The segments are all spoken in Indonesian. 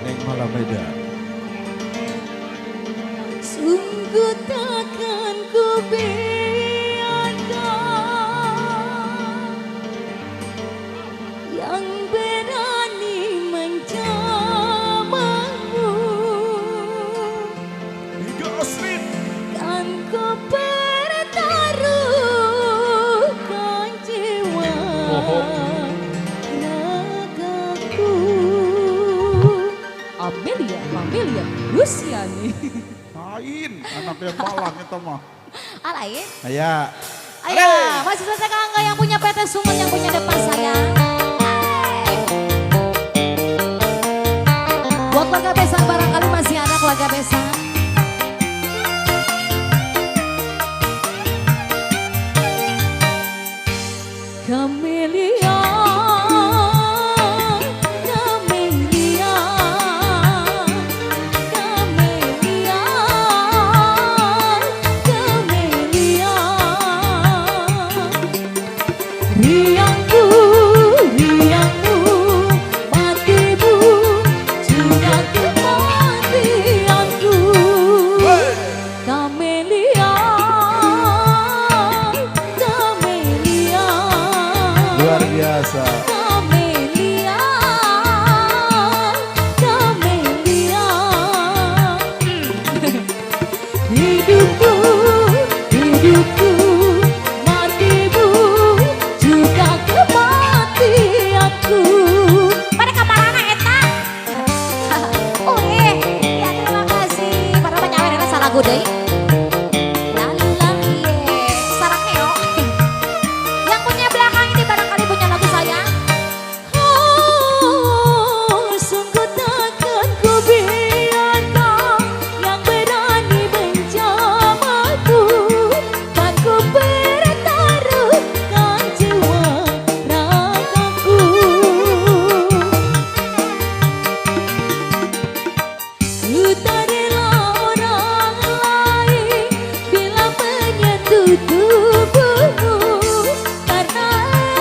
Neng malam beda. Sungguh takkan ku biarkan yang berani menjamahmu. Hingga asrin. Kan ku pertaruhkan jiwa ragaku. Amelia, Amelia, Luciani. Lain, anak yang malang itu mah. Alain. Aya. Ayo, masih selesai Kangga yang punya PT Sumen yang punya depan saya. Buat keluarga besan barangkali masih ada keluarga besan. Camelia, Camelia, Camelia, Camelia. Riangku, riangmu, matimu, juga kematianku. Camelia, Camelia. Luar biasa. Camelia, Camelia. Hidupku, hidupku, matimu, juga kematianku. Pada kamarana eta. Oke, ya terima kasih. Padahal menyawer era salah gudai. Lalang iye, saraknya yo. Yang punya belakang ini barangkali punya lagu saya. Oh, sungguh takkan ku biarkan yang berani menjamahku. Kan ku pertaruhkan jiwa ragaku. Ku tak rela orang lain bila menyentuh tubuhmu, karena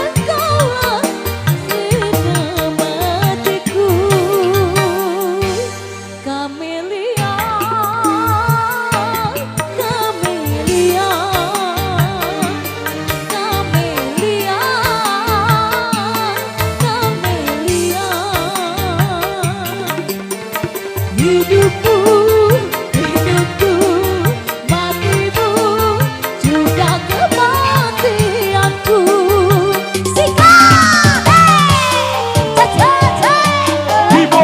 engkaulah setengah matiku. Camelia, Camelia, Camelia, Camelia. Hidupku, hidupku, matimu, juga kematianku. Sikat! Bibo.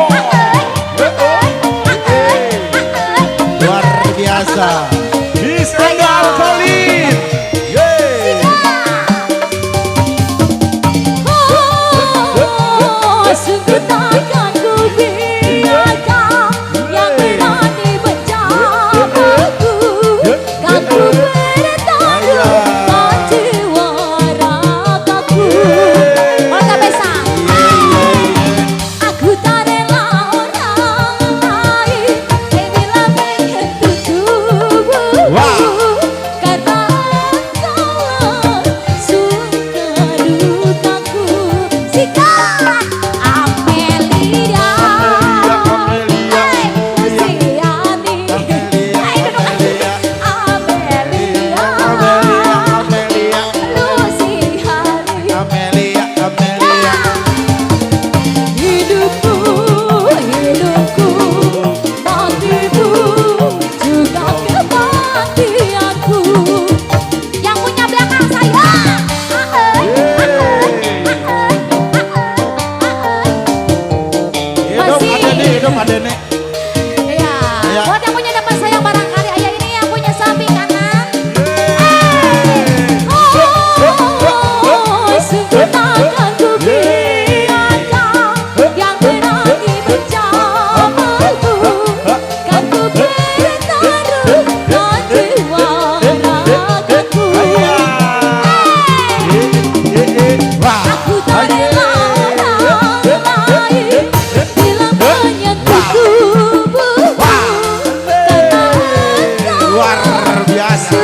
Luar biasa. Iskandar Khalid. Yeay. Oh, sungguh takkan ku biarkan yang berani menjamahku. Kan ku pertaruhkan jiwa ragaku. Warga besan. Aku tak rela orang lain bila menyentuh tubuhmu, Wah. karena engkaulah suka dukaku. Sikat! Amelia, Amelia, Luciani, Amelia, Amelia, Amelia, Luciani. Amelia, Amelia. Hidupku, hidupku, matimu, juga kematianku. Yang punya belakang saya. Hidup Adene, hidup Adene. Ya, Ya. buat yang punya depan saya barangkali ayah ini yang punya samping kanan. Oh, sungguh takkan ku biarkan yang berani menjamahku. Kan ku pertaruhkan jiwa ragaku. Wah. Aku tak rela orang lain bila menyentuh tubuhmu, karena engkau Luar biasa.